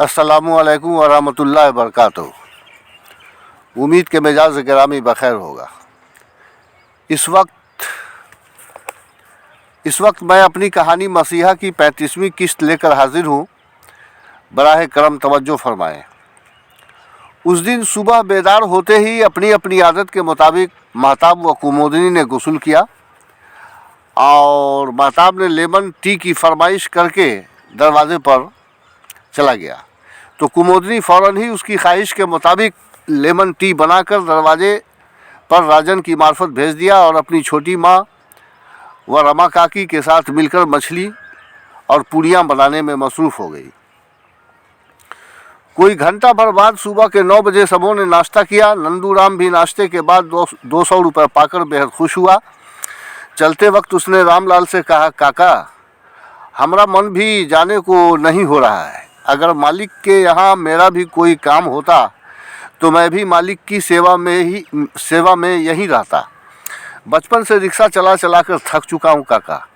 अस्सलामुअलैकुम वरहमतुल्लाहि वबरकातुहू। उम्मीद के मिजाज गिरामी बखैर होगा। इस वक्त मैं अपनी कहानी मसीहा की 35वीं किस्त लेकर हाजिर हूँ। बराह करम तवज्जो फरमाएँ। उस दिन सुबह बेदार होते ही अपनी अपनी आदत के मुताबिक महताब व कुमोदिनी ने गुस्ल किया और महताब ने लेमन टी की फरमाइश करके दरवाजे पर चला गया तो कुमोदिनी फ़ौरन ही उसकी ख्वाहिश के मुताबिक लेमन टी बनाकर दरवाजे पर राजन की मार्फत भेज दिया और अपनी छोटी माँ व रमा काकी के साथ मिलकर मछली और पूड़ियाँ बनाने में मसरूफ़ हो गई। कोई घंटा भर बाद सुबह के 9 बजे सबों ने नाश्ता किया। नंदू राम भी नाश्ते के बाद 200 रुपये पाकर बेहद खुश हुआ। चलते वक्त उसने रामलाल से कहा, काका हमारा मन भी जाने को नहीं हो रहा है। अगर मालिक के यहाँ मेरा भी कोई काम होता तो मैं भी मालिक की सेवा में यहीं रहता। बचपन से रिक्शा चला चला कर थक चुका हूँ काका।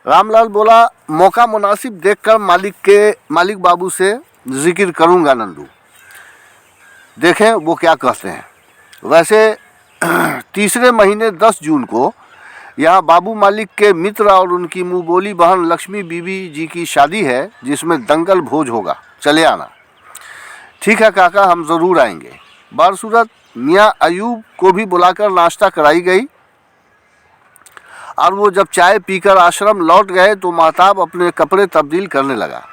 रामलाल बोला, मौका मुनासिब देखकर मालिक बाबू से जिक्र करूँगा नंदू, देखें वो क्या कहते हैं। वैसे तीसरे महीने 10 जून को यहाँ बाबू मालिक के मित्र और उनकी मुँह बोली बहन लक्ष्मी बीबी जी की शादी है जिसमें दंगल भोज होगा, चले आना। ठीक है काका, हम ज़रूर आएंगे। बारसूरत मियाँ अयूब को भी बुलाकर नाश्ता कराई गई और वो जब चाय पीकर आश्रम लौट गए तो महताब अपने कपड़े तब्दील करने लगा।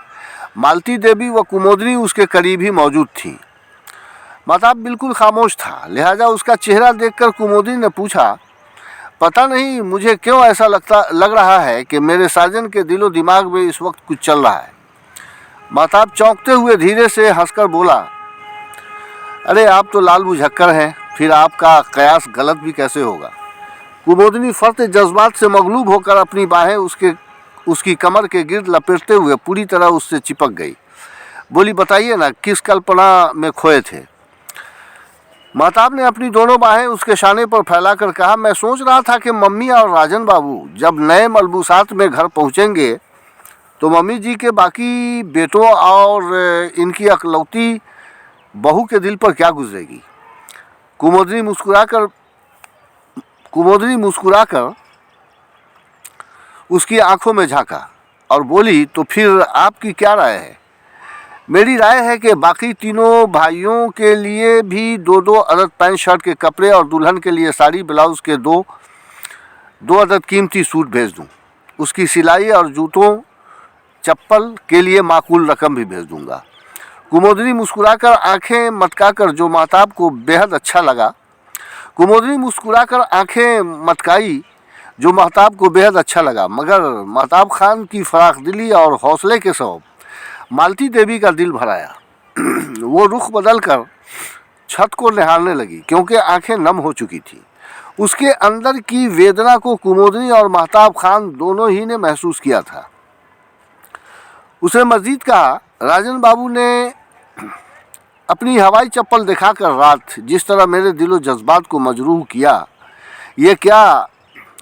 मालती देवी व कुमोदिनी उसके करीब ही मौजूद थीं। महताब बिल्कुल खामोश था, लिहाजा उसका चेहरा देखकर कुमोदिनी ने पूछा, पता नहीं मुझे क्यों ऐसा लग रहा है कि मेरे साजन के दिलो दिमाग में इस वक्त कुछ चल रहा है। महताब चौंकते हुए धीरे से हंसकर बोला, अरे आप तो लाल बुझक्कर हैं, फिर आपका कयास गलत भी कैसे होगा। कुमोदिनी फर्त जज्बात से मगलूब होकर अपनी बाहें उसकी कमर के गिर्द लपेटते हुए पूरी तरह उससे चिपक गई। बोली, बताइए ना, किस कल्पना में खोए थे। महताब ने अपनी दोनों बाहें उसके शाने पर फैलाकर कहा, मैं सोच रहा था कि मम्मी और राजन बाबू जब नए मलबूसात में घर पहुंचेंगे तो मम्मी जी के बाकी बेटों और इनकी अकलौती बहू के दिल पर क्या गुजरेगी। कुमोदिनी मुस्कुराकर उसकी आंखों में झांका और बोली, तो फिर आपकी क्या राय है। मेरी राय है कि बाकी तीनों भाइयों के लिए भी 2-2 अदद पैंट शर्ट के कपड़े और दुल्हन के लिए साड़ी ब्लाउज के 2 अदद कीमती सूट भेज दूं। उसकी सिलाई और जूतों चप्पल के लिए माकूल रकम भी भेज दूंगा। कुमोदिनी मुस्कुराकर आंखें मटकाकर जो महताब को बेहद अच्छा लगा। मगर महताब खान की फराख दिली और हौसले के सबब मालती देवी का दिल भराया। वो रुख बदल कर छत को निहारने लगी क्योंकि आंखें नम हो चुकी थी। उसके अंदर की वेदना को कुमोदिनी और महताब खान दोनों ही ने महसूस किया था। उसने मजीद कहा, राजन बाबू ने अपनी हवाई चप्पल दिखाकर रात जिस तरह मेरे दिलो जज्बात को मजरूह किया, ये क्या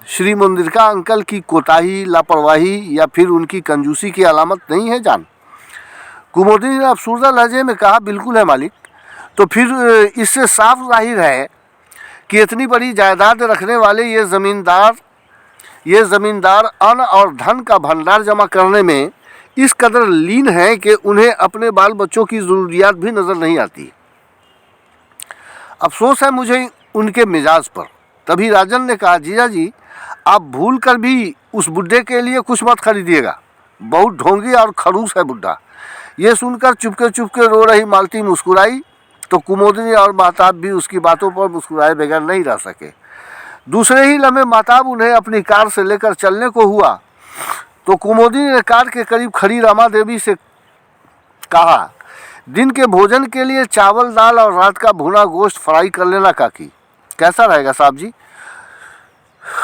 श्री मुंदिरका अंकल की कोताही, लापरवाही या फिर उनकी कंजूसी की अलामत नहीं है जान। कुमोदिनी ने अफसुर्दा लहजे में कहा, बिल्कुल है मालिक। तो फिर इससे साफ जाहिर है कि इतनी बड़ी जायदाद रखने वाले ये ज़मींदार अन्न और धन का भंडार जमा करने में इस कदर लीन है कि उन्हें अपने बाल बच्चों की ज़रूरियात भी नज़र नहीं आती। अफसोस है मुझे उनके मिजाज पर। तभी राजन ने कहा, जीजा जी आप भूल कर भी उस बुड्ढे के लिए कुछ मत खरीदिएगा, बहुत ढोंगी और खड़ूस है बुड्ढा। ये सुनकर चुपके रो रही मालती मुस्कुराई तो कुमोदिनी और महताब भी उसकी बातों पर मुस्कुराए बगैर नहीं रह सके। दूसरे ही लम्हे महताब उन्हें अपनी कार से लेकर चलने को हुआ तो कुमोदिनी ने कार के करीब खड़ी रमा देवी से कहा, दिन के भोजन के लिए चावल दाल और रात का भुना गोश्त फ्राई कर लेना काकी, कैसा रहेगा साहब जी।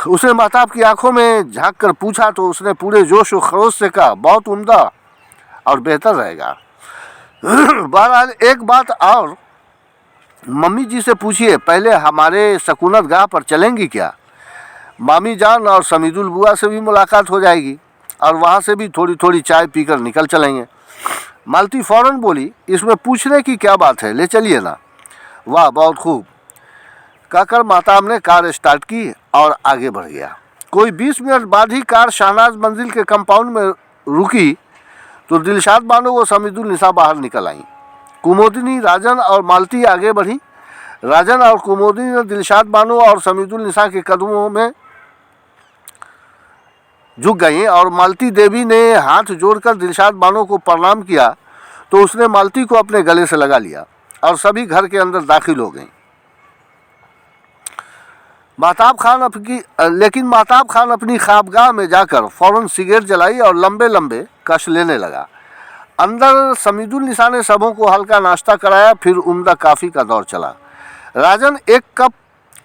उसने महताब की आंखों में झांक कर पूछा तो उसने पूरे जोश और खरोश से कहा, बहुत उम्दा और बेहतर रहेगा। बहरहाल एक बात और, मम्मी जी से पूछिए पहले हमारे सकूनत गाह पर चलेंगी क्या। मामी जान और समीदुल बुआ से भी मुलाकात हो जाएगी और वहाँ से भी थोड़ी थोड़ी चाय पीकर निकल चलेंगे। मालती फौरन बोली, इसमें पूछने की क्या बात है, ले चलिए ना। वाह, बहुत खूब, कहकर माताब ने कार स्टार्ट की और आगे बढ़ गया। कोई 20 मिनट बाद ही कार शहनाज मंजिल के कंपाउंड में रुकी तो दिलशाद बानो व समीदुल निसा बाहर निकल आईं। कुमोदिनी, राजन और मालती आगे बढ़ी। राजन और कुमोदिनी ने दिलशाद बानो और समीदुल निसा के कदमों में झुक गईं और मालती देवी ने हाथ जोड़कर दिलशाद बानो को प्रणाम किया तो उसने मालती को अपने गले से लगा लिया और सभी घर के अंदर दाखिल हो गईं। लेकिन महताब खान अपनी ख्वाबगाह में जाकर फौरन सिगरेट जलाई और लंबे लंबे कश लेने लगा। अंदर समीदुल निसा ने सबों को हल्का नाश्ता कराया, फिर उम्दा काफ़ी का दौर चला। राजन एक कप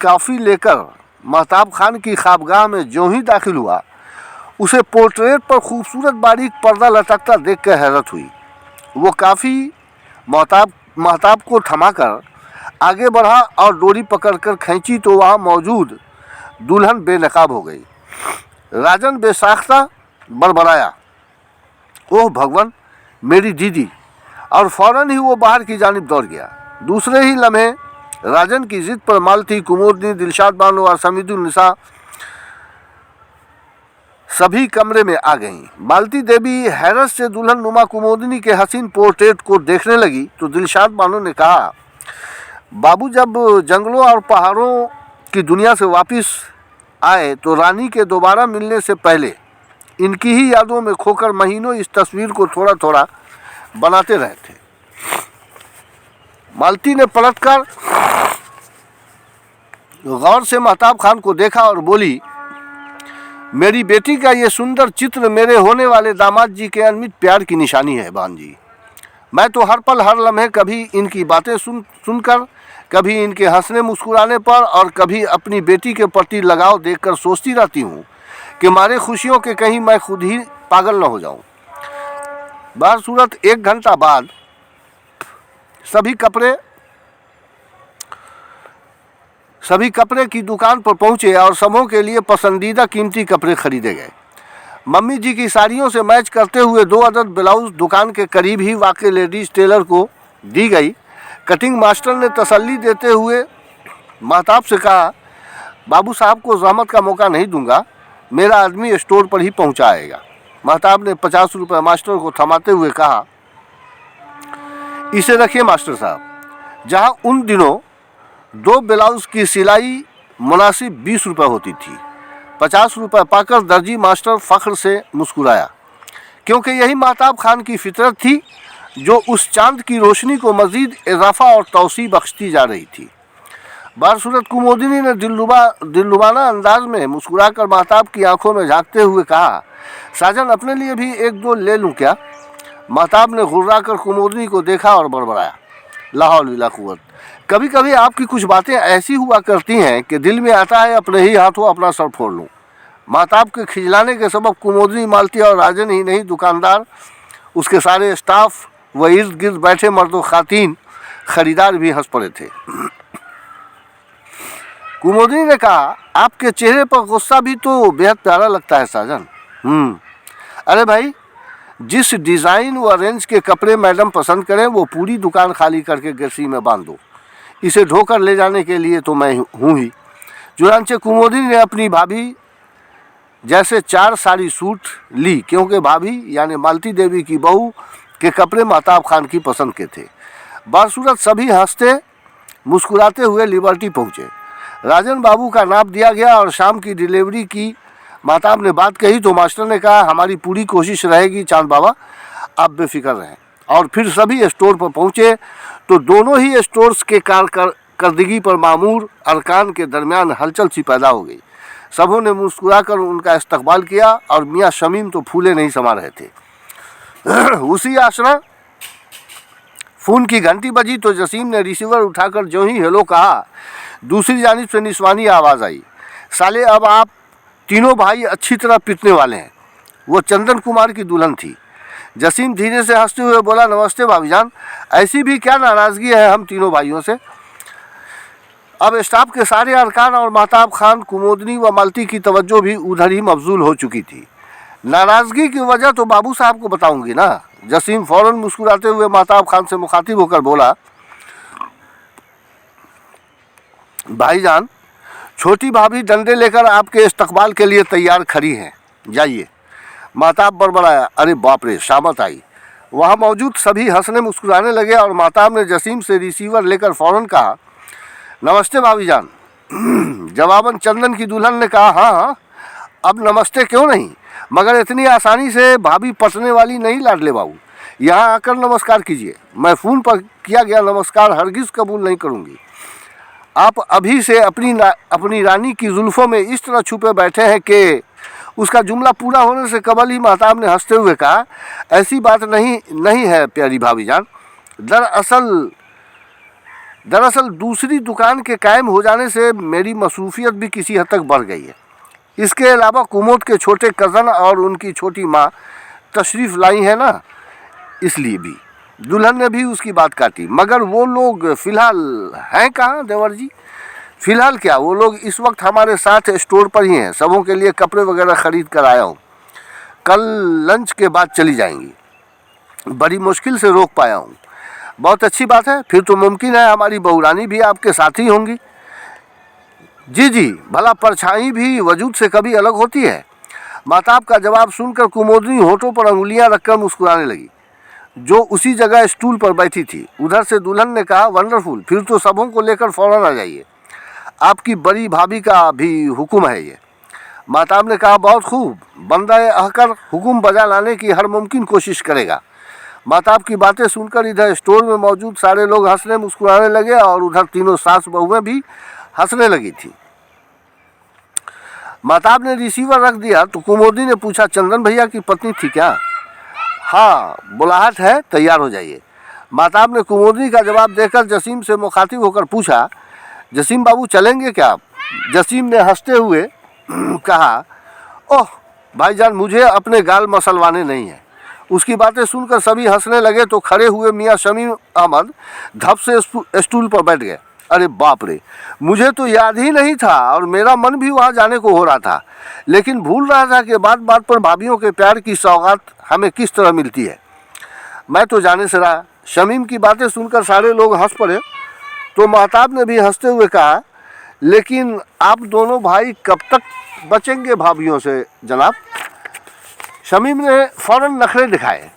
कॉफ़ी लेकर महताब खान की ख्वाबगाह में जो ही दाखिल हुआ, उसे पोर्ट्रेट पर खूबसूरत बारीक पर्दा लटकता देखकर हैरत हुई। वो काफ़ी महताब को थमाकर आगे बढ़ा और डोरी पकड़कर खींची तो वहाँ मौजूद दुल्हन बेनकाब हो गई। राजन बेसाख्ता बड़बड़ाया, ओह भगवान, मेरी दीदी, और फौरन ही वो बाहर की जानिब दौड़ गया। दूसरे ही लम्हे राजन की जिद पर मालती, कुमोदिनी, दिलशाद बानो और समीदुल निसा सभी कमरे में आ गईं। मालती देवी हैरत से दुल्हन नुमा कुमोदिनी के हसीन पोर्ट्रेट को देखने लगी तो दिलशाद बानो ने कहा, बाबू जब जंगलों और पहाड़ों की दुनिया से वापस आए तो रानी के दोबारा मिलने से पहले इनकी ही यादों में खोकर महीनों इस तस्वीर को थोड़ा थोड़ा बनाते रहे थे। मालती ने पलटकर गौर से महताब खान को देखा और बोली, मेरी बेटी का ये सुंदर चित्र मेरे होने वाले दामाद जी के अनमित प्यार की निशानी है बान जी। मैं तो हर पल हर लम्हे कभी इनकी बातें सुनकर, कभी इनके हंसने मुस्कुराने पर और कभी अपनी बेटी के प्रति लगाव देखकर सोचती रहती हूँ कि मारे खुशियों के कहीं मैं खुद ही पागल न हो जाऊँ। बासूरत 1 घंटा बाद सभी कपड़े की दुकान पर पहुँचे और सबों के लिए पसंदीदा कीमती कपड़े खरीदे गए। मम्मी जी की साड़ियों से मैच करते हुए 2 अदद ब्लाउज दुकान के करीब ही वाक़ई लेडीज टेलर को दी गई। कटिंग मास्टर ने तसल्ली देते हुए महताब से कहा, बाबू साहब को ज़हमत का मौका नहीं दूंगा, मेरा आदमी स्टोर पर ही पहुंचाएगा। महताब ने 50 रुपये मास्टर को थमाते हुए कहा, इसे रखिए मास्टर साहब। जहां उन दिनों 2 ब्लाउज की सिलाई मुनासिब 20 रुपये होती थी, 50 रुपये पाकर दर्जी मास्टर फ़ख्र से मुस्कुराया, क्योंकि यही महताब खान की फितरत थी जो उस चांद की रोशनी को मज़ीद इजाफ़ा और तौसी बख्शती जा रही थी। बासूरत कुमोदिनी ने दिलरुबाना अंदाज में मुस्कुराकर महताब की आंखों में झांकते हुए कहा, साजन अपने लिए भी 1-2 ले लूँ क्या? महताब ने घुर्राकर कुमोदिनी को देखा और बड़बड़ाया, ला हौल वला कुव्वत, कभी कभी आपकी कुछ बातें ऐसी हुआ करती हैं कि दिल में आता है अपने ही हाथों अपना सर फोड़ लूँ। महताब के खिजलाने के सबब कुमोदिनी, मालती और राजन ही नहीं, दुकानदार, उसके सारे स्टाफ व इर्द गिर्द बैठे मर्द व खातीन खरीदार भी हंस पड़े थे। कुमोदिनी ने कहा, आपके चेहरे पर गुस्सा भी तो बेहद प्यारा लगता है साजन। अरे भाई, जिस डिज़ाइन व रेंज के कपड़े मैडम पसंद करें वो पूरी दुकान खाली करके गैसी में बांध दो। इसे ढोकर ले जाने के लिए तो मैं हूँ ही। चुनांचे कुमोदिनी ने अपनी भाभी जैसे 4 साड़ी सूट ली, क्योंकि भाभी यानी मालती देवी की बहू के कपड़े महताब खान की पसंद के थे। बासूरत सभी हंसते मुस्कुराते हुए लिबर्टी पहुँचे। राजन बाबू का नाप दिया गया और शाम की डिलीवरी की महताब ने बात कही तो मास्टर ने कहा, हमारी पूरी कोशिश रहेगी चांद बाबा, आप बेफिक्र रहें। और फिर सभी स्टोर पर पहुँचे तो दोनों ही स्टोर्स के कारकर्दगी पर मामूर अरकान के दरमियान हलचल सी पैदा हो गई। सबों ने मुस्कुराकर उनका इस्तकबाल किया और मियाँ शमीम तो फूले नहीं समा रहे थे। उसी आसरा फ़ोन की घंटी बजी तो जसीम ने रिसीवर उठाकर जो ही हेलो कहा, दूसरी जानिब से निस्वानी आवाज़ आई, साले अब आप तीनों भाई अच्छी तरह पिटने वाले हैं। वो चंदन कुमार की दुल्हन थी। जसीम धीरे से हंसते हुए बोला, नमस्ते भाईजान, ऐसी भी क्या नाराज़गी है हम तीनों भाइयों से? अब स्टाफ के सारे अरकान और महताब खान, कुमोदिनी व मालती की तवज्जो भी उधर ही मबजूल हो चुकी थी। नाराज़गी की वजह तो बाबू साहब को बताऊंगी ना, जसीम फौरन मुस्कुराते हुए महताब खान से मुखातिब होकर बोला, भाईजान, छोटी भाभी डंडे लेकर आपके इस्तकबाल के लिए तैयार खड़ी हैं, जाइए। महताब बड़बड़ाया, अरे बाप रे, शामत आई। वहाँ मौजूद सभी हंसने मुस्कुराने लगे और महताब ने जसीम से रिसीवर लेकर फ़ौरन कहा, नमस्ते भाभीजान। जवाबन चंदन की दुल्हन ने कहा, हाँ हाँ, अब नमस्ते क्यों नहीं, मगर इतनी आसानी से भाभी पटने वाली नहीं लाडले बाबू, यहाँ आकर नमस्कार कीजिए। मैं फ़ोन पर किया गया नमस्कार हरगिज़ कबूल नहीं करूँगी। आप अभी से अपनी रानी की जुल्फ़ों में इस तरह छुपे बैठे हैं कि उसका जुमला पूरा होने से कबल ही महताब ने हंसते हुए कहा, ऐसी बात नहीं है प्यारी भाभीजान। दरअसल दूसरी दुकान के कायम हो जाने से मेरी मसरूफियत भी किसी हद तक बढ़ गई है। इसके अलावा कुमोद के छोटे कज़न और उनकी छोटी माँ तशरीफ़ लाई है ना, इसलिए भी। दुल्हन ने भी उसकी बात काटी, मगर वो लोग फ़िलहाल हैं कहाँ देवर जी? फ़िलहाल क्या, वो लोग इस वक्त हमारे साथ स्टोर पर ही हैं। सबों के लिए कपड़े वगैरह ख़रीद कर आया हूँ, कल लंच के बाद चली जाएंगी। बड़ी मुश्किल से रोक पाया हूँ। बहुत अच्छी बात है, फिर तो मुमकिन है हमारी बहुरानी भी आपके साथ ही होंगी। जी जी, भला परछाई भी वजूद से कभी अलग होती है। महताब का जवाब सुनकर कुमोदनी होठों पर अंगुलियां रखकर मुस्कुराने लगी, जो उसी जगह स्टूल पर बैठी थी। उधर से दुल्हन ने कहा, वंडरफुल, फिर तो सबों को लेकर फ़ौरन आ जाइए। आपकी बड़ी भाभी का भी हुक्म है ये। महताब ने कहा, बहुत खूब, बंदा अहकर हुक्म बजा लाने की हर मुमकिन कोशिश करेगा। महताब की बातें सुनकर इधर स्टोर में मौजूद सारे लोग हंसने मुस्कुराने लगे और उधर तीनों सास बहुएं भी हंसने लगी थी। महताब ने रिसीवर रख दिया तो कुमोदी ने पूछा, चंदन भैया की पत्नी थी क्या? हाँ, बुलाहट है, तैयार हो जाइए। महताब ने कुमोदी का जवाब देकर जसीम से मुखातिब होकर पूछा, जसीम बाबू चलेंगे क्या आप? जसीम ने हंसते हुए कहा, ओह भाईजान, मुझे अपने गाल मसलवाने नहीं है। उसकी बातें सुनकर सभी हंसने लगे तो खड़े हुए मियाँ शमीम अहमद धप से स्टूल पर बैठ गए। अरे बाप रे, मुझे तो याद ही नहीं था और मेरा मन भी वहाँ जाने को हो रहा था, लेकिन भूल रहा था कि बात बात पर भाभियों के प्यार की सौगात हमें किस तरह मिलती है। मैं तो जाने से रहा। शमीम की बातें सुनकर सारे लोग हंस पड़े तो महताब ने भी हंसते हुए कहा, लेकिन आप दोनों भाई कब तक बचेंगे भाभियों से जनाब? शमीम ने फ़ौरन नखरे दिखाए।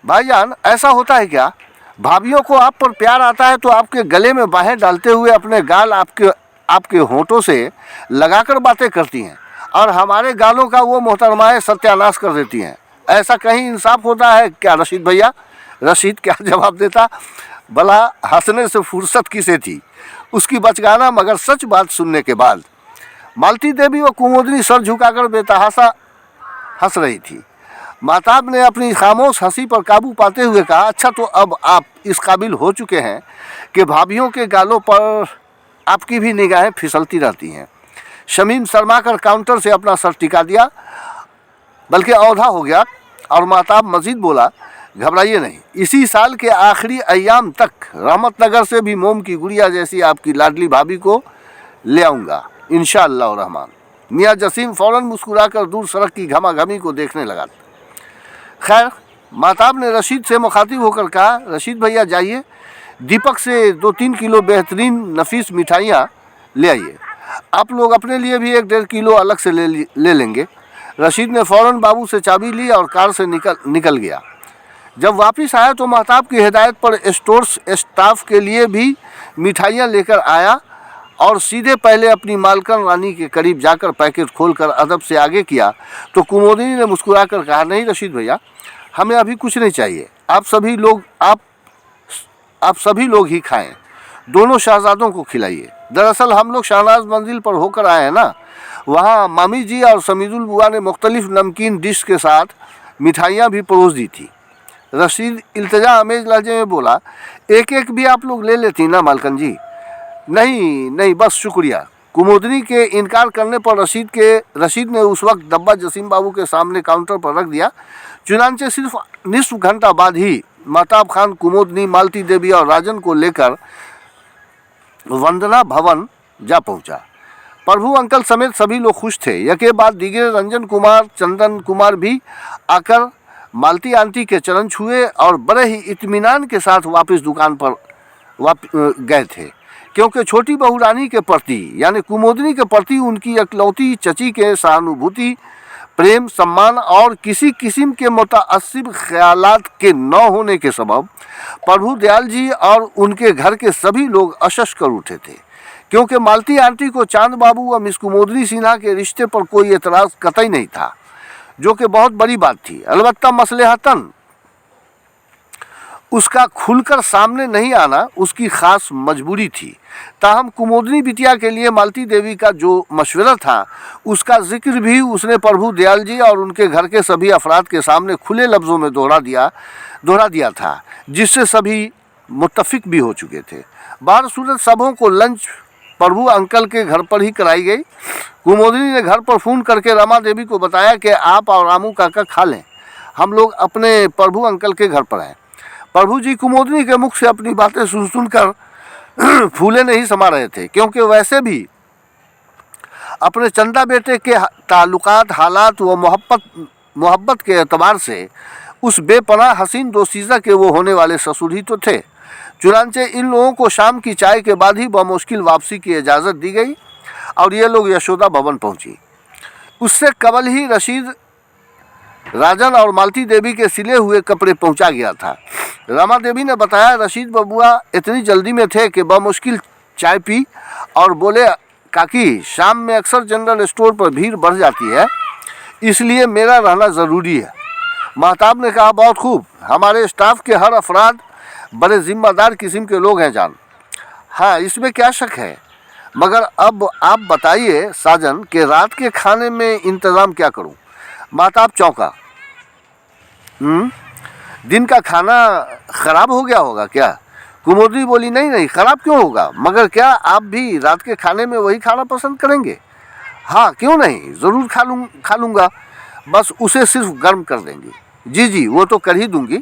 भाईजान, ऐसा होता है क्या? भाभियों को आप पर प्यार आता है तो आपके गले में बाहें डालते हुए अपने गाल आपके होंठों से लगाकर बातें करती हैं और हमारे गालों का वो मोहतरमाएँ सत्यानाश कर देती हैं। ऐसा कहीं इंसाफ होता है क्या रशीद भैया? रशीद क्या जवाब देता? भला हंसने से फुर्सत किसे थी उसकी बचगाना, मगर सच बात सुनने के बाद मालती देवी व कुमोदनी सर झुकाकर बेतहासा हंस रही थी। महताब ने अपनी खामोश हंसी पर काबू पाते हुए कहा, अच्छा तो अब आप इस काबिल हो चुके हैं कि भाभियों के गालों पर आपकी भी निगाहें फिसलती रहती हैं। शमीम शर्माकर काउंटर से अपना सर टिका दिया, बल्कि औधा हो गया और महताब मजीद बोला, घबराइए नहीं, इसी साल के आखिरी अय्याम तक रहमतनगर से भी मोम की गुड़िया जैसी आपकी लाडली भाभी को ले आऊँगा इंशाअल्लाह रहमान। मियाँ जसीम फ़ौरन मुस्कुराकर दूर सड़क की घमाघमी को देखने लगा। खैर, महताब ने रशीद से मुखातिब होकर कहा, रशीद भैया जाइए, दीपक से 2-3 किलो बेहतरीन नफीस मिठाइयाँ ले आइए। आप लोग अपने लिए भी 1-1.5 किलो अलग से ले लेंगे। रशीद ने फ़ौरन बाबू से चाबी ली और कार से निकल गया। जब वापस आया तो महताब की हिदायत पर स्टोर स्टाफ के लिए भी मिठाइयाँ लेकर आया और सीधे पहले अपनी मालकन रानी के करीब जाकर पैकेट खोलकर अदब से आगे किया तो कुमोदिनी ने मुस्कुराकर कहा, नहीं रशीद भैया, हमें अभी कुछ नहीं चाहिए। आप सभी लोग ही खाएं, दोनों शहजादों को खिलाइए। दरअसल हम लोग शहनाज मंजिल पर होकर आए हैं ना, वहाँ मामी जी और समीजुल बुआ ने मुख्तलिफ नमकीन डिश के साथ मिठाइयाँ भी परोस दी थी। रशीद इल्तिजा अमेज लहजे में बोला, एक एक भी आप लोग ले लेती ना मालकन जी? नहीं, बस शुक्रिया। कुमोदनी के इनकार करने पर रशीद ने उस वक्त डब्बा जसीम बाबू के सामने काउंटर पर रख दिया। चुनांचे सिर्फ निस्फ घंटा बाद ही महताब खान कुमोदनी, मालती देवी और राजन को लेकर वंदना भवन जा पहुंचा। प्रभु अंकल समेत सभी लोग खुश थे। यके बाद दीगरे रंजन कुमार, चंदन कुमार भी आकर मालती आंटी के चरण छुए और बड़े ही इत्मीनान के साथ वापस दुकान पर गए थे, क्योंकि छोटी बहू रानी के प्रति यानी कुमोदनी के प्रति उनकी इकलौती चची के सहानुभूति, प्रेम, सम्मान और किसी किस्म के मुतअस्सिब ख्यालात के न होने के सबब प्रभु दयाल जी और उनके घर के सभी लोग अशश कर उठे थे, क्योंकि मालती आंटी को चांद बाबू व मिस कुमोदनी सिन्हा के रिश्ते पर कोई एतराज़ कतई नहीं था, जो कि बहुत बड़ी बात थी। अलबत्ता मसलहतन उसका खुलकर सामने नहीं आना उसकी खास मजबूरी थी। ताहम कुमोदनी बिटिया के लिए मालती देवी का जो मशवरा था उसका जिक्र भी उसने प्रभु दयाल जी और उनके घर के सभी अफराद के सामने खुले लफ्ज़ों में दोहरा दिया था, जिससे सभी मुत्तफिक भी हो चुके थे। बाहर सूरत सबों को लंच प्रभु अंकल के घर पर ही कराई गई। कुमोदनी ने घर पर फ़ोन करके रमा देवी को बताया कि आप और रामू काका खा लें, हम लोग अपने प्रभु अंकल के घर पर हैं। प्रभु जी कुमोदनी के मुख से अपनी बातें सुनकर फूले नहीं समा रहे थे, क्योंकि वैसे भी अपने चंदा बेटे के ताल्लुकात, हालात व मोहब्बत के एतबार से उस बेपनाह हसीन दोशीज़ा के वो होने वाले ससुर ही तो थे। चुनांचे इन लोगों को शाम की चाय के बाद ही बमुश्किल वापसी की इजाज़त दी गई और ये लोग यशोदा भवन पहुंची। उससे कबल ही रशीद राजन और मालती देवी के सिले हुए कपड़े पहुंचा गया था। रमा देवी ने बताया, रशीद बबुआ इतनी जल्दी में थे कि बमुश्किल चाय पी और बोले, काकी शाम में अक्सर जनरल स्टोर पर भीड़ बढ़ जाती है, इसलिए मेरा रहना ज़रूरी है। महताब ने कहा, बहुत खूब, हमारे स्टाफ के हर अफराद बड़े ज़िम्मेदार किस्म के लोग हैं जान। हाँ, इसमें क्या शक है, मगर अब आप बताइए साजन कि रात के खाने में इंतज़ाम क्या करूं? महताब चौंका। दिन का खाना ख़राब हो गया होगा क्या? कुमोदनी बोली, नहीं ख़राब क्यों होगा, मगर क्या आप भी रात के खाने में वही खाना पसंद करेंगे? हाँ, क्यों नहीं, ज़रूर खा लूँगा, बस उसे सिर्फ गर्म कर देंगी। जी वो तो कर ही दूँगी,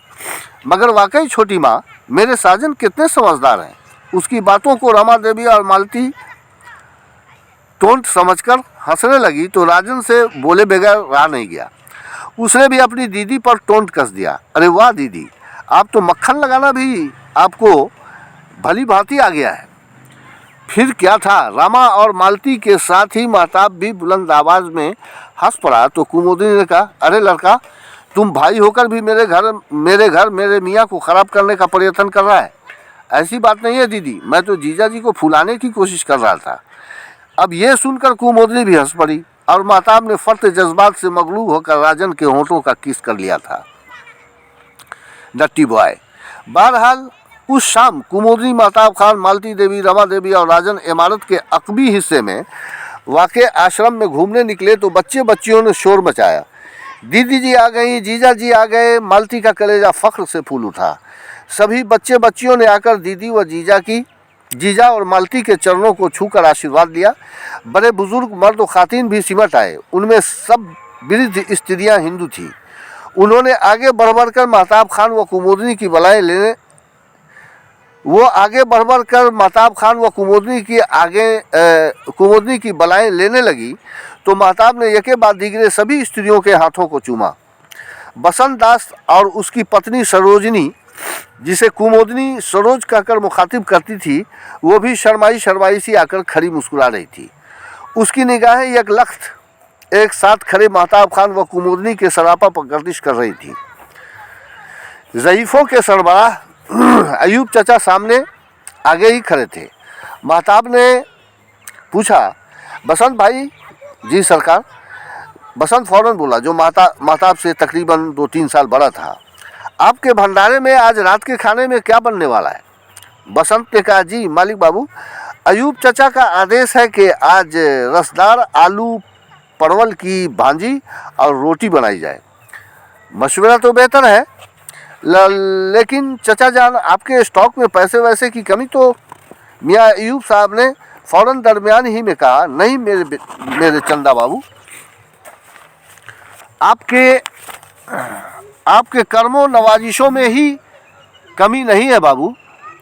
मगर वाकई छोटी माँ, मेरे साजन कितने समझदार हैं। उसकी बातों को रमा देवी और मालती टोंट समझकर हंसने लगी तो राजन से बोले बगैर रहा नहीं गया। उसने भी अपनी दीदी पर टोंट कस दिया। अरे वाह दीदी, आप तो मक्खन लगाना भी आपको भली भांति आ गया है। फिर क्या था, रमा और मालती के साथ ही महताब भी बुलंद आवाज़ में हंस पड़ा तो कुमोदनी ने कहा, अरे लड़का, तुम भाई होकर भी मेरे घर मेरे मियाँ को ख़राब करने का प्रयत्न कर रहा है। ऐसी बात नहीं है दीदी, मैं तो जीजा जी को फुलाने की कोशिश कर रहा था। अब ये सुनकर कुमोदनी भी हंस पड़ी और महताब ने फर्त जज्बात से मगलूब होकर राजन के होंठों का किस कर लिया था। डट्टी बॉय। बहरहाल उस शाम कुमोदनी, महताब खान, मालती देवी, रमा देवी और राजन इमारत के अकबी हिस्से में वाक़े आश्रम में घूमने निकले तो बच्चे बच्चियों ने शोर मचाया। दीदी जी आ गई, जीजा जी आ गए। मालती का कलेजा फ़ख्र से फूल उठा। सभी बच्चे बच्चियों ने आकर दीदी व जीजा और मालती के चरणों को छूकर आशीर्वाद लिया। बड़े बुजुर्ग मर्द व खातिन भी सिमट आए। उनमें सब वृद्ध स्त्रियां हिंदू थीं। उन्होंने आगे बढ़ कर महताब खान व कुमोदनी की बलाएं लेने कुमोदनी की बलाएं लेने लगी तो महताब ने यके बाद दीगरे सभी स्त्रियों के हाथों को चूमा। बसंत दास और उसकी पत्नी सरोजनी, जिसे कुमोदनी सरोज कहकर मुखातिब करती थी, वो भी शर्माई सी आकर खड़ी मुस्कुरा रही थी। उसकी निगाहें यकलख्त एक साथ खड़े महताब खान व कुमोदनी के सरापा पर गर्दिश कर रही थी। ज़ईफ़ों के सरबराह अयूब चचा सामने आगे ही खड़े थे। महताब ने पूछा, बसंत भाई? जी सरकार। बसंत फ़ौरन बोला, जो महताब से तकरीबन 2-3 साल बड़ा था, आपके भंडारे में आज रात के खाने में क्या बनने वाला है? बसंत ने कहा, जी मालिक बाबू, अयूब चचा का आदेश है कि आज रसदार आलू परवल की भांजी और रोटी बनाई जाए। मशवरा तो बेहतर है, लेकिन चचा जान, आपके स्टॉक में पैसे वैसे की कमी तो? मियाँ अयूब साहब ने फ़ौरन दरमियान ही में कहा, नहीं मेरे चंदा बाबू, आपके कर्मों नवाजिशों में ही कमी नहीं है बाबू,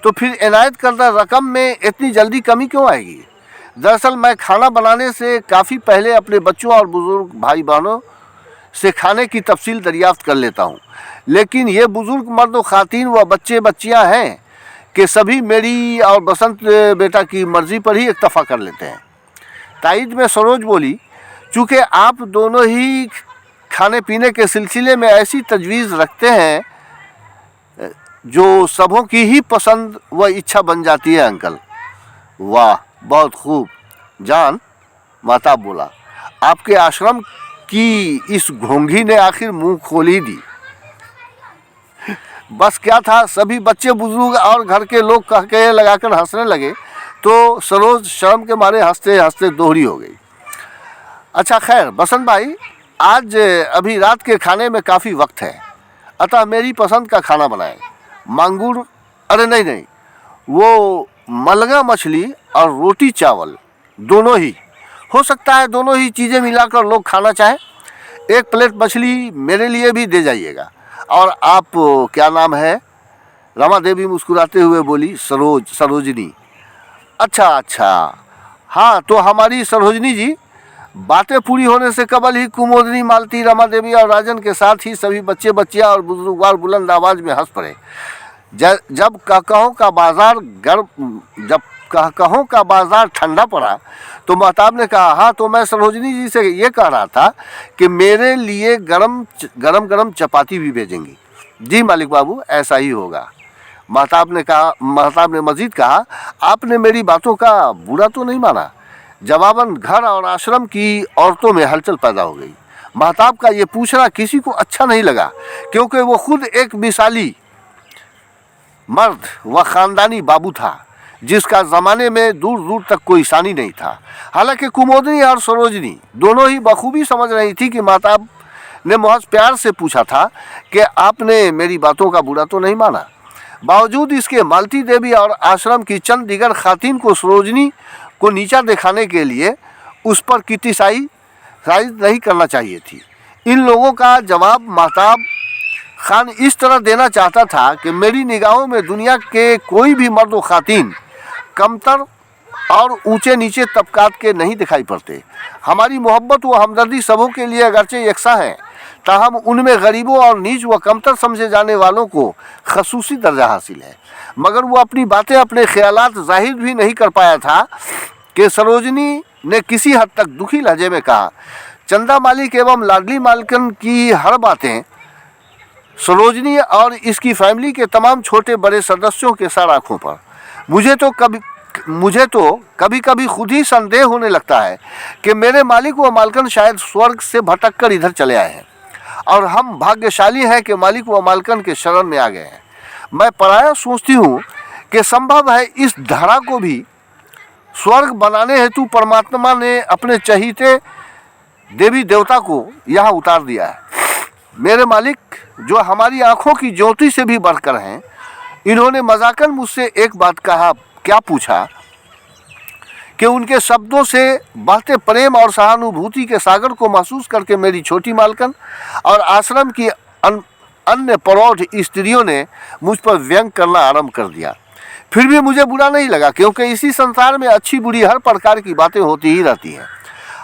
तो फिर इनायत करदा रकम में इतनी जल्दी कमी क्यों आएगी? दरअसल मैं खाना बनाने से काफ़ी पहले अपने बच्चों और बुज़ुर्ग भाई बहनों से खाने की तफसील दरियाफ्त कर लेता हूँ, लेकिन ये बुज़ुर्ग मर्द व ख़ातीन व बच्चे बच्चियाँ हैं कि सभी मेरी और बसंत बेटा की मर्ज़ी पर ही इक्तफ़ा कर लेते हैं। ताइद में सरोज बोली, चूँकि आप दोनों ही खाने पीने के सिलसिले में ऐसी तजवीज़ रखते हैं जो सबों की ही पसंद व इच्छा बन जाती है अंकल। वाह, बहुत खूब जान, माता बोला। आपके आश्रम की इस घोंघी ने आखिर मुंह खोल ही दी। बस क्या था, सभी बच्चे बुजुर्ग और घर के लोग कह के लगाकर हंसने लगे तो सरोज शर्म के मारे हंसते हंसते दोहरी हो गई। अच्छा खैर बसंत भाई, आज अभी रात के खाने में काफ़ी वक्त है, अतः मेरी पसंद का खाना बनाएं। मांगूर, अरे नहीं, वो मलगा मछली और रोटी चावल दोनों ही हो सकता है, दोनों ही चीज़ें मिलाकर लोग खाना चाहें। एक प्लेट मछली मेरे लिए भी दे जाइएगा। और आप, क्या नाम है? रमा देवी मुस्कुराते हुए बोली, सरोजनी। अच्छा, हाँ, तो हमारी सरोजनी जी, बातें पूरी होने से कबल ही कुमोदनी, मालती, रमा देवी और राजन के साथ ही सभी बच्चे बच्चियाँ और बुजुर्गवार बुलंद आवाज़ में हंस पड़े। जब कहकहों का बाजार ठंडा पड़ा तो महताब ने कहा, हाँ, तो मैं सरोजनी जी से ये कह रहा था कि मेरे लिए गरम चपाती भी भेजेंगी। जी मालिक बाबू, ऐसा ही होगा। महताब ने मजीद कहा, आपने मेरी बातों का बुरा तो नहीं माना? जवाबन घर और आश्रम की औरतों में हलचल पैदा हो गई। महताब का ये पूछना किसी को अच्छा नहीं लगा, क्योंकि वो खुद एक मिसाली मर्द व ख़ानदानी बाबू था जिसका ज़माने में दूर दूर तक कोई सानी नहीं था। हालांकि कुमोदनी और सरोजनी दोनों ही बखूबी समझ रही थी कि महताब ने महज प्यार से पूछा था कि आपने मेरी बातों का बुरा तो नहीं माना। बावजूद इसके मालती देवी और आश्रम की चंद दिगर खातिन को सरोजनी को नीचा दिखाने के लिए उस पर क्रिटिसाइज नहीं करना चाहिए थी। इन लोगों का जवाब महताब खान इस तरह देना चाहता था कि मेरी निगाहों में दुनिया के कोई भी मर्द व खातिन कमतर और ऊंचे नीचे तबकात के नहीं दिखाई पड़ते। हमारी मोहब्बत व हमदर्दी सबों के लिए अगरचे यकसा है, ताहम उनमें गरीबों और नीच व कमतर समझे जाने वालों को खसूसी दर्जा हासिल है। मगर वो अपनी बातें, अपने ख्यालात जाहिर भी नहीं कर पाया था कि सरोजनी ने किसी हद तक दुखी लहजे में कहा, चंदा मालिक एवं लाडली मालकन की हर बातें सरोजनी और इसकी फैमिली के तमाम छोटे बड़े सदस्यों के सर आँखों पर। मुझे तो कभी कभी खुद ही संदेह होने लगता है कि मेरे मालिक व मालकन शायद स्वर्ग से भटक कर इधर चले आए हैं और हम भाग्यशाली हैं कि मालिक व मालकन के शरण में आ गए हैं। मैं पराया सोचती हूँ कि संभव है इस धरा को भी स्वर्ग बनाने हेतु परमात्मा ने अपने चहीते देवी देवता को यहाँ उतार दिया है। मेरे मालिक, जो हमारी आंखों की ज्योति से भी बढ़कर हैं, इन्होंने मजाकन मुझसे एक बात कहा, क्या पूछा कि उनके शब्दों से बहते प्रेम और सहानुभूति के सागर को महसूस करके मेरी छोटी मालकन और आश्रम की अन्य प्रौढ़ स्त्रियों ने मुझ पर व्यंग करना आरंभ कर दिया। फिर भी मुझे बुरा नहीं लगा, क्योंकि इसी संसार में अच्छी बुरी हर प्रकार की बातें होती ही रहती हैं।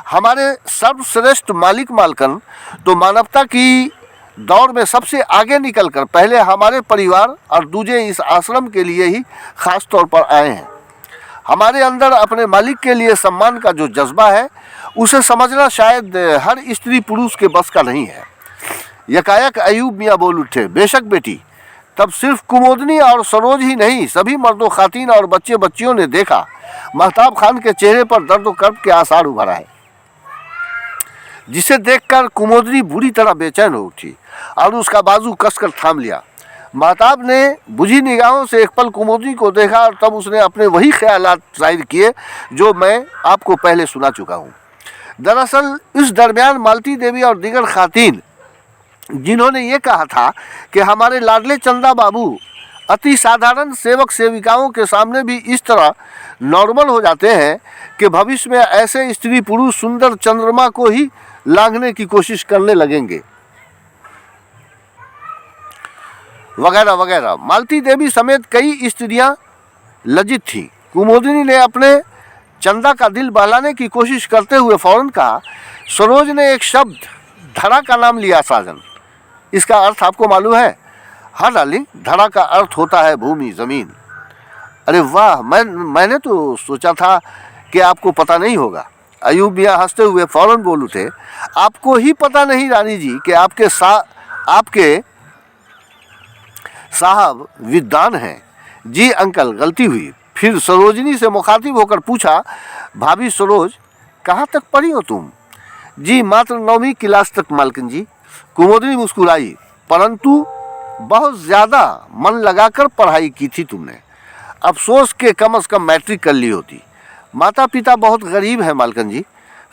हमारे सर्वश्रेष्ठ मालिक मालकन तो मानवता की दौड़ में सबसे आगे निकलकर पहले हमारे परिवार और दूजे इस आश्रम के लिए ही खास तौर पर आए हैं। हमारे अंदर अपने मालिक के लिए सम्मान का जो जज्बा है, उसे समझना शायद हर स्त्री पुरुष के बस का नहीं है। यकायक अयूब मियाँ बोल उठे, बेशक बेटी। तब सिर्फ कुमोदनी और सरोज ही नहीं, सभी मर्दों, खातिन और बच्चे बच्चियों ने देखा महताब खान के चेहरे पर दर्द व कर्ब के आसार उभर आए, जिसे देखकर कुमोदनी बुरी तरह बेचैन हो उठी और उसका बाजू कसकर थाम लिया। महताब ने बुझी निगाहों से एक पल कुमोदनी को देखा और तब उसने अपने वही ख्यालात जाहिर किए जो मैं आपको पहले सुना चुका हूँ। दरअसल इस दरमियान मालती देवी और दीगर खातिन, जिन्होंने ये कहा था कि हमारे लाडले चंदा बाबू अति साधारण सेवक सेविकाओं के सामने भी इस तरह नॉर्मल हो जाते हैं कि भविष्य में ऐसे स्त्री पुरुष सुंदर चंद्रमा को ही लांघने की कोशिश करने लगेंगे, वगैरह वगैरह। मालती देवी समेत कई स्त्रियां लज्जित थीं। कुमोदिनी ने अपने चंदा का दिल बहलाने की कोशिश करते हुए फौरन कहा, सरोज ने एक शब्द धड़ा का नाम लिया साजन, इसका अर्थ आपको मालूम है? हाँ डार्लिंग, धड़ा का अर्थ होता है भूमि, ज़मीन। अरे वाह, मैंने तो सोचा था कि आपको पता नहीं होगा। अयूब मियाँ हंसते हुए फौरन बोल उठे, आपको ही पता नहीं रानी जी कि आपके साहब विद्वान हैं। जी अंकल, गलती हुई। फिर सरोजनी से मुखातिब होकर पूछा, भाभी सरोज, कहाँ तक पढ़ी हो तुम? जी मात्र 9वीं क्लास तक मालकिन जी। कुमुदनी मुस्कुराई, परंतु बहुत ज़्यादा मन लगाकर पढ़ाई की थी तुमने। अफसोस के कम से कम मैट्रिक कर ली होती। माता पिता बहुत गरीब हैं मालकिन जी।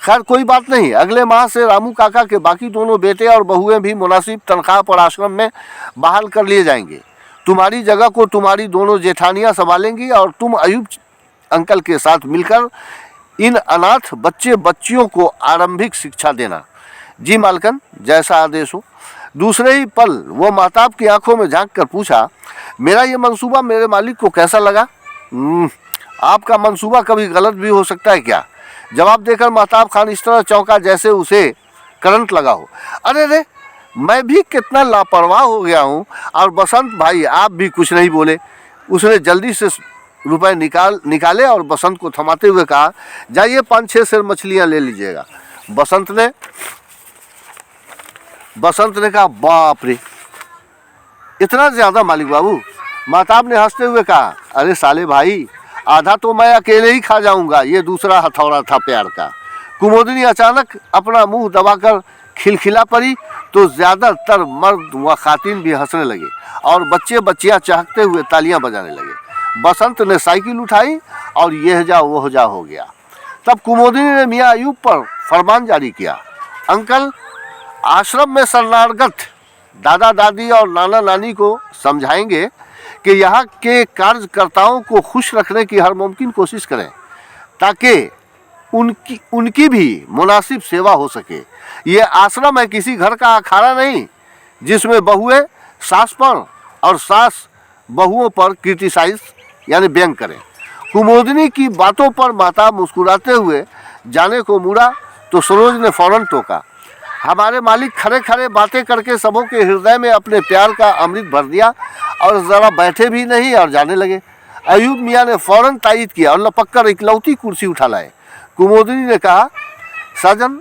खैर कोई बात नहीं, अगले माह से रामू काका के बाकी दोनों बेटे और बहुएं भी मुनासिब तनख्वाह पर आश्रम में बहाल कर लिए जाएंगे। तुम्हारी जगह को तुम्हारी दोनों जेठानियां संभालेंगी और तुम अयूब अंकल के साथ मिलकर इन अनाथ बच्चे बच्चियों को आरंभिक शिक्षा देना। जी मालकन, जैसा आदेश हो। दूसरे ही पल वो महताब की आंखों में झांक कर पूछा, मेरा ये मंसूबा मेरे मालिक को कैसा लगा? आपका मंसूबा कभी गलत भी हो सकता है क्या? जवाब देकर महताब खान इस तरह चौंका जैसे उसे करंट लगा हो। अरे रे, मैं भी कितना लापरवाह हो गया हूँ। और बसंत भाई, आप भी कुछ नहीं बोले। उसने जल्दी से रुपए निकाले और बसंत को थमाते हुए कहा, जाइए 5-6 सेर मछलियाँ ले लीजिएगा। बसंत ने कहा, बाप रे, इतना ज़्यादा मालिक बाबू? महताब ने हंसते हुए कहा, अरे साले भाई, आधा तो मैं अकेले ही खा जाऊंगा। ये दूसरा हथौड़ा था प्यार का। कुमुदनी अचानक अपना मुंह दबाकर खिलखिला पड़ी तो ज़्यादातर मर्द व खातिन भी हंसने लगे और बच्चे बच्चियां चहकते हुए तालियां बजाने लगे। बसंत ने साइकिल उठाई और यह जा वह जा हो गया। तब कुमुदनी ने मियाँ अयूब पर फरमान जारी किया, अंकल, आश्रम में शरणागत दादा दादी और नाना नानी को समझाएंगे कि यहाँ के कार्यकर्ताओं को खुश रखने की हर मुमकिन कोशिश करें ताकि उनकी भी मुनासिब सेवा हो सके। ये आश्रम है किसी घर का अखाड़ा नहीं जिसमें बहुएं सास पर और सास बहुओं पर क्रिटिसाइज यानी व्यंग करें। कुमुदनी की बातों पर महताब मुस्कुराते हुए जाने को मुड़ा तो सरोज ने फौरन टोका, हमारे मालिक खड़े खड़े बातें करके सबों के हृदय में अपने प्यार का अमृत भर दिया और ज़रा बैठे भी नहीं और जाने लगे। अयूब मियाँ ने फौरन तायद किया और लपक कर इकलौती कुर्सी उठा लाए। कुमुदनी ने कहा, साजन,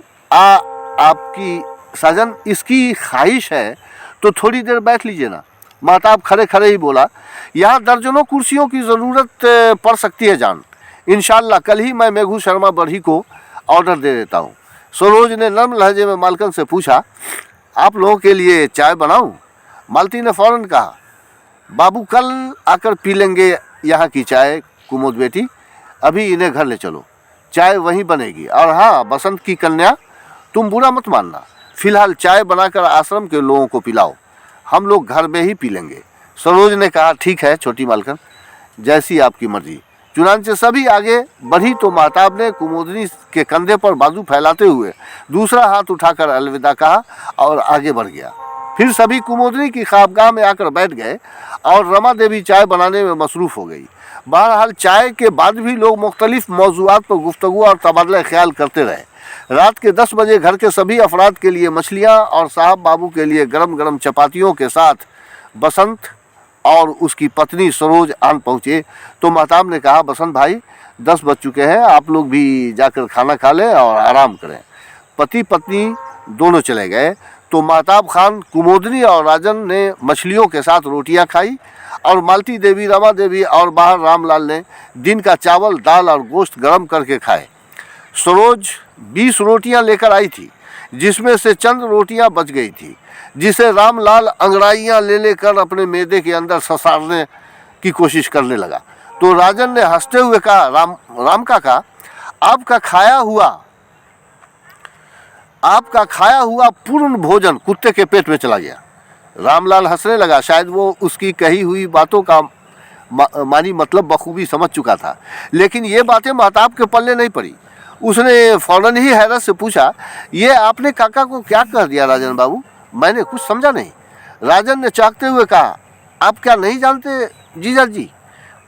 साजन, इसकी ख्वाहिश है तो थोड़ी देर बैठ लीजिए ना। महताब खड़े खड़े ही बोला, यहाँ दर्जनों कुर्सियों की ज़रूरत पड़ सकती है जान। इंशाअल्लाह कल ही मैं मेघू शर्मा बढ़ी को ऑर्डर दे देता हूँ। सरोज ने नर्म लहजे में मालकन से पूछा, आप लोगों के लिए चाय बनाऊँ? मालती ने फौरन कहा, बाबू कल आकर पी लेंगे यहाँ की चाय। कुमुद बेटी, अभी इन्हें घर ले चलो, चाय वहीं बनेगी। और हाँ बसंत की कन्या, तुम बुरा मत मानना, फिलहाल चाय बनाकर आश्रम के लोगों को पिलाओ, हम लोग घर में ही पी लेंगे। सरोज ने कहा, ठीक है छोटी मालकन, जैसी आपकी मर्जी। चुनांचे सभी आगे बढ़ी तो महताब ने कुमुदनी के कंधे पर बाजू फैलाते हुए दूसरा हाथ उठाकर अलविदा कहा और आगे बढ़ गया। फिर सभी कुमुदनी की ख्वाबगाह में आकर बैठ गए और रमा देवी चाय बनाने में मसरूफ़ हो गई। बहरहाल चाय के बाद भी लोग मुख्तलिफ मौज़ूआत पर गुफ्तगू और तबादला ख्याल करते रहे। रात के 10 बजे घर के सभी अफराद के लिए मछलियाँ और साहब बाबू के लिए गरम गरम चपातियों के साथ बसंत और उसकी पत्नी सरोज आन पहुँचे तो महताब ने कहा, बसंत भाई 10 बज चुके हैं, आप लोग भी जाकर खाना खा लें और आराम करें। पति पत्नी दोनों चले गए तो महताब खान, कुमुदनी और राजन ने मछलियों के साथ रोटियां खाई और मालती देवी, रमा देवी और बाहर रामलाल ने दिन का चावल, दाल और गोश्त गर्म करके खाए। सरोज 20 रोटियां लेकर आई थी जिसमें से चंद रोटियां बच गई थी जिसे रामलाल अंगड़ाइयाँ ले लेकर अपने मैदे के अंदर ससारने की कोशिश करने लगा। तो राजन ने हंसते हुए कहा, राम काका, आपका खाया हुआ पूर्ण भोजन कुत्ते के पेट में चला गया। रामलाल हंसने लगा, शायद वो उसकी कही हुई बातों का मानी मतलब बखूबी समझ चुका था, लेकिन ये बातें महताब के पल्ले नहीं पड़ी। उसने फौरन ही हैरत से पूछा, ये आपने काका को क्या कह दिया राजन बाबू? मैंने कुछ समझा नहीं। राजन ने चाकते हुए कहा, आप क्या नहीं जानते जीजा जी,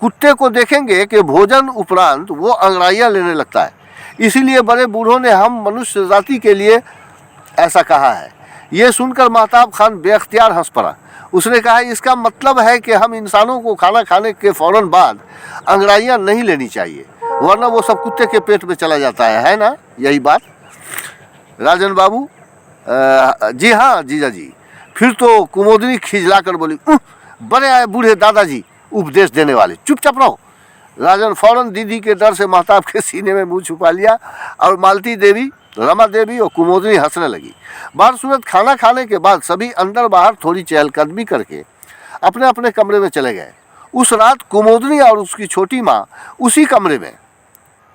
कुत्ते को देखेंगे कि भोजन उपरांत वो अंगड़ाइयाँ लेने लगता है। इसीलिए बड़े बूढ़ों ने हम मनुष्य जाति के लिए ऐसा कहा है। ये सुनकर महताब खान बेअख्तियार हंस पड़ा। उसने कहा, इसका मतलब है कि हम इंसानों को खाना खाने के फौरन बाद अंगड़ाइयाँ नहीं लेनी चाहिए, वरना वो सब कुत्ते के पेट में चला जाता है ना? यही बात राजन बाबू? जी हाँ जीजा जी। फिर तो कुमोदनी खिजलाकर बोली, बड़े आए बूढ़े दादाजी उपदेश देने वाले, चुपचाप रहो। राजन फौरन दीदी के डर से महताब के सीने में मुंह छुपा लिया और मालती देवी, रमा देवी और कुमोदनी हंसने लगी। बारसूरत खाना खाने के बाद सभी अंदर बाहर थोड़ी चहलकदमी करके अपने अपने कमरे में चले गए। उस रात कुमोदनी और उसकी छोटी माँ उसी कमरे में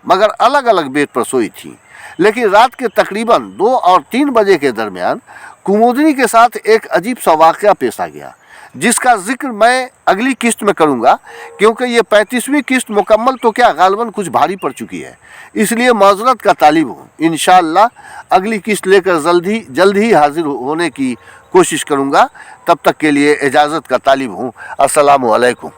मगर अलग अलग बेड पर सोई थी। लेकिन रात के तकरीबन 2 और 3 बजे के दरमियान कुमोदनी के साथ एक अजीब सा वाक़या पेश आ गया, जिसका जिक्र मैं अगली किस्त में करूंगा, क्योंकि ये 35वीं किस्त मुकम्मल तो क्या गालबन कुछ भारी पड़ चुकी है। इसलिए माजरत का तालिब हूँ। इंशाअल्लाह अगली किस्त लेकर जल्द ही हाजिर होने की कोशिश करूंगा। तब तक के लिए इजाज़त का तालिब हूँ। अस्सलामु अलैकुम।